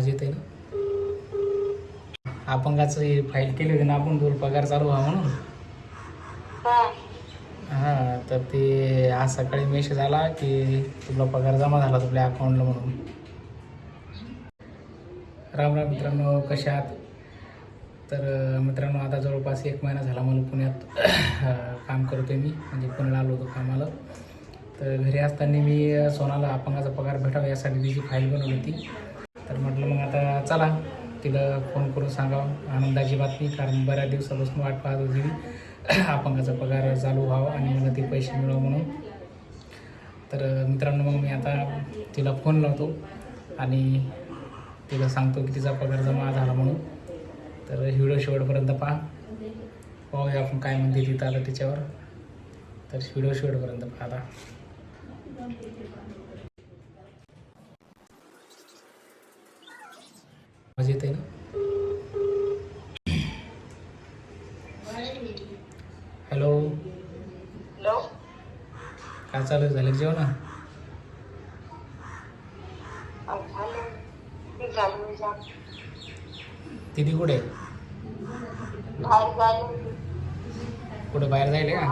आवाज येते ना. अपंगाचं फाईल केली होती ना आपण, तुला पगार चालू व्हा म्हणून. हां, तर ते आज सकाळी मेसेज आला की तुला पगार जमा झाला तुझ्या अकाउंटला म्हणून. राम राम मित्रांनो, कशा आहात? तर मित्रांनो, आता जवळपास 1 महिना झाला मला पुण्यात काम करतो आहे मी, म्हणजे पुण्याला आलो होतो कामाला. तर घरी असताना मी सोनाला अपंगाचा पगार भेटावा यासाठी तिची फाईल बनवली होती. तर म्हटलं मग आता चला तिला फोन करून सांगावं आनंदाची बातमी, कारण बऱ्याच दिवसापासून वाट पाहत होती मी अपंगाचा पगार चालू व्हावा आणि मला ते पैसे मिळावं म्हणून. तर मित्रांनो, मग मी आता तिला फोन लावतो आणि तिला सांगतो की तिचा पगार जमा झाला म्हणून. तर व्हिडिओ शेवटपर्यंत पाहूया आपण काय म्हणते तिथं आता तिच्यावर. तर व्हिडिओ शेवटपर्यंत पाहता. आवाज येते ना. हॅलो, हॅलो, काय चालू आहे? झालं जेवण? तिथे कुठे कुठे बाहेर जायला का?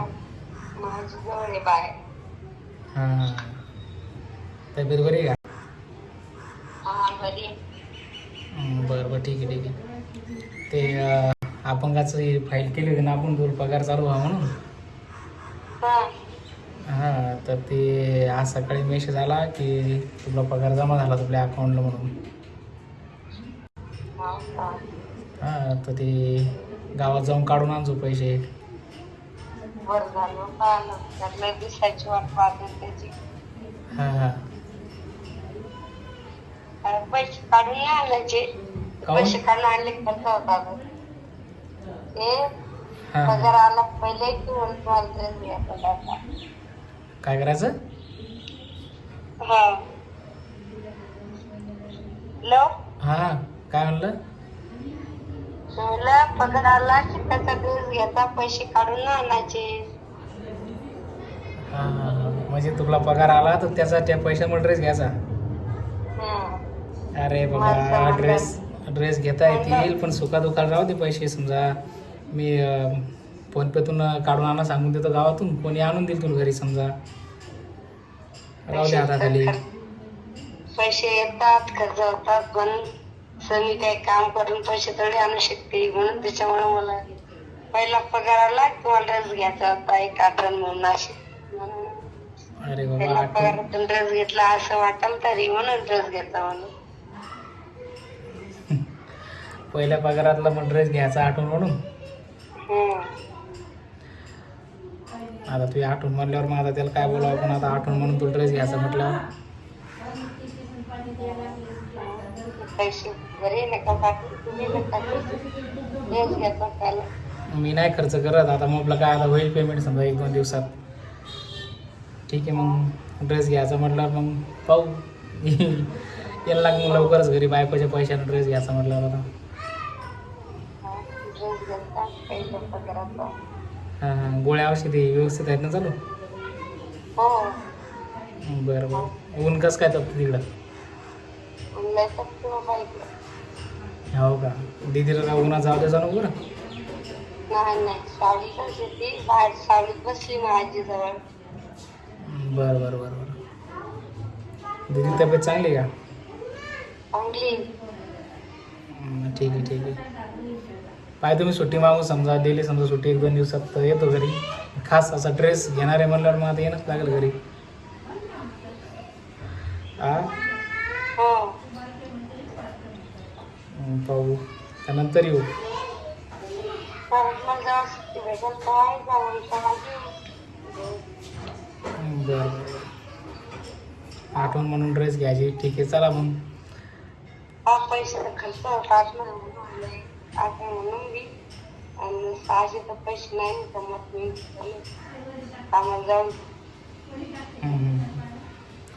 हां, तब्येत बरी आहे का? बरं बरं, ठीक आहे ठीक आहे. ते अपंगाचं फाईल केली होती ना आपण, तुला पगार चालू व्हा म्हणून. हां, तर ते आज सकाळी मेसेज आला की तुला पगार जमा झाला तुझ्या अकाउंटला म्हणून. हां, तर ते गावात जाऊन काढून आणजो पैसे. हां हां, पैसे काढून नाही आणायचे. काहून? पैसे काढून आणले खर्च होता. ते हां, पगार आला पहिले की म्हणतो काय करायचं? हा. हॅलो, हां, काय म्हणलं? म्हणलं पगार आला की त्याचा ड्रेस घ्यायचा, पैसे काढून नाही आणायचे. हां हां हां, म्हणजे तुला पगार आला तर त्याचा त्या पैशामुळे ड्रेस घ्यायचा. अरे बाबा, ड्रेस घेता येतील पण सुखादुखाला राहू दे पैसे. समजा मी फोनपेतून काढून आणा सांगून देतो गावातून, कोणी आणून देईल तुला घरी. समजा राहू दे हाताखाली. पैसे येतात, खर्च होतात, पण मी काही काम करून पैसे थोडे आणू शकते. म्हणून त्याच्यामुळे मला पहिला पगार आला किंवा ड्रेस घ्यायचा होता, एक आठवण म्हणून अशी. अरे बाबा, पहिला पगारातून ड्रेस घेतला असं वाटलं तरी, म्हणून ड्रेस घेतला म्हणून. पहिल्या पगारातला मग ड्रेस घ्यायचा आठवण म्हणून. आता तुझी आठवण म्हणल्यावर मग आता त्याला काय बोलावं, पण आता आठवण म्हणून तू ड्रेस घ्यायचा म्हटल्यावर. पैसे घरी नका टाकू, तुम्ही नका ड्रेस घेता त्याला. मी नाही खर्च करत आता. मग आपलं काय आता होईल पेमेंट समजा 1-2 दिवसात. ठीक आहे, मग ड्रेस घ्यायचा म्हटल्यावर मग पाहू. यायला लाग मग लवकरच घरी बायकोच्या पैशाने ड्रेस घ्यायचा म्हटल्यावर आता. ड्रेस घेता पहिल्या पगाराचा. हां हां, गोळ्या औषधी व्यवस्थित आहेत ना चालू? हो. बरं बरं. ऊन कसं काय तपतं तिकडं? हो का? दीदीला काय उन्हात जाऊ दे जाणू बरं. नाही, सावलीतच येते. बाहेर सावलीत बसली माझी जवळ. बरं बरं बरं बरं. दीदी तब्येत चांगली आहे का? चांगली. ठीक आहे ठीक आहे. पाय तुम्ही सुट्टी मागून समजा दिली, समजा सुट्टी 1-2 दिवसात, तर येतो घरी. खास असा ड्रेस घेणार आहे म्हणल्यावर मग आता येणंच लागेल घरी. हो. पाहू त्यानंतर येऊ. मला सुट्टी भेटेल काय जाऊन बरं बरं, आठवण म्हणून ड्रेस घ्यायची. ठीक आहे, चला मग. पैसे तर खर्च होतात ना आता, म्हणून मी आणि 600 तर पैसे नाही जमत. मी कामाला जाऊन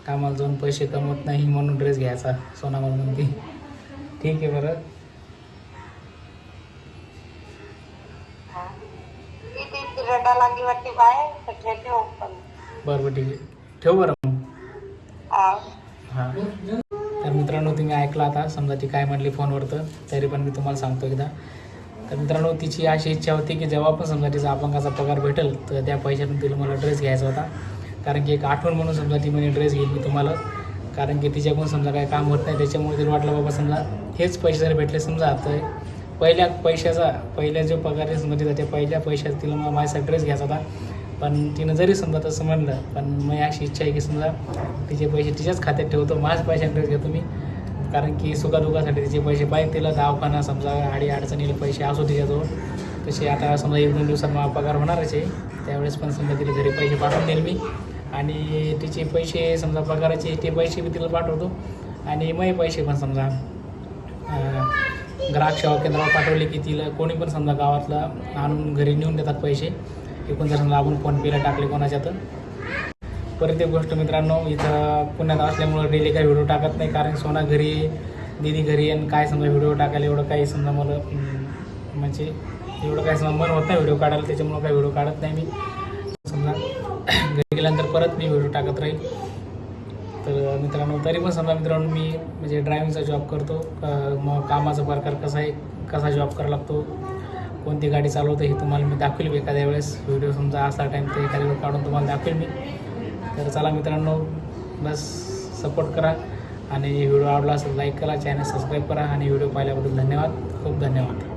कामाला जाऊन पैसे कमवत नाही म्हणून ड्रेस घ्यायचा सोना म्हणून ती. ठीक आहे बरं. रडा लागली वाटते बाहेर, तर ठेवते ओपन. बरं बरं, ठीक आहे, ठेव बरं मग. हा. हां, तर मित्रांनो तुम्ही ऐकला आता, समजा ती काय म्हटली फोनवर, तर तरी पण मी तुम्हाला सांगतो एकदा. तर मित्रांनो तिची अशी इच्छा होती की जेव्हा पण समजा तिचा अपंगाचा पगार भेटेल तर त्या पैशातून तिला मला ड्रेस घ्यायचा होता. कारण की एक आठवण म्हणून समजा ती म्हणे ड्रेस घेईल मी तुम्हाला. कारण की तिच्याकडून समजा काही काम होत नाही, त्याच्यामुळे तिला वाटलं बाबा समजा हेच पैसे जर भेटले समजा तर पहिल्या जो पगार आहे समजा तिचा त्या पहिल्या पैशात तिला मग माझ्यासाठी ड्रेस घ्यायचा होता. पण तिनं जरी समजा तसं म्हणलं, पण मग अशी इच्छा आहे की समजा तिचे पैसे तिच्याच खात्यात ठेवतो, माझ्या पैशाने ड्रेस घेतो मी. कारण की सुखादुखासाठी तिचे पैसे पाहिजे, तिला दवाखाना समजा अडचणीला पैसे असो तिच्याजवळ. तसे आता समजा 1-2 दिवसात मला पगार होणारच आहे, त्यावेळेस पण समजा तिला घरी पैसे पाठवून देईल मी. आणि तिचे पैसे समजा पगाराचे ते पैसे मी तिला पाठवतो. आणि मग पैसे पण समजा ग्राहक सेवा केंद्रावर पाठवले की तिला कोणी पण समजा गावातला आणून घरी नेऊन देतात पैसे. एकूण जर समजा आपण फोनपेला टाकले कोणाच्या तर. परत एक गोष्ट मित्रांनो, इथं पुण्यात असल्यामुळं डेली काही व्हिडिओ टाकत नाही. कारण सोना घरी, दीदी घरी, आणि काय समजा व्हिडिओ टाकायला एवढं काही समजा मला म्हणजे एवढं काय समजा मन होत नाही व्हिडिओ काढायला, त्याच्यामुळं काही व्हिडिओ काढत नाही मी. समजा घरी गेल्यानंतर परत मी व्हिडिओ टाकत राहील. तर मित्रांनो तरी पण समजा मित्रांनो मी म्हणजे ड्रायव्हिंगचा जॉब करतो. मग कामाचा प्रकार कसा आहे, कसा जॉब करावा लागतो, कोणती गाडी चालवतो हे तुम्हाला मी दाखवेल एखाद्या वेळेस. व्हिडिओ समजा असला टाईम तर एखाद्या वेळेस काढून तुम्हाला दाखवेल मी. तर चला मित्रांनो, बस सपोर्ट करा आणि व्हिडिओ आवडला असेल लाईक करा, चॅनल सबस्क्राईब करा आणि व्हिडिओ पाहिल्याबद्दल धन्यवाद, खूप धन्यवाद.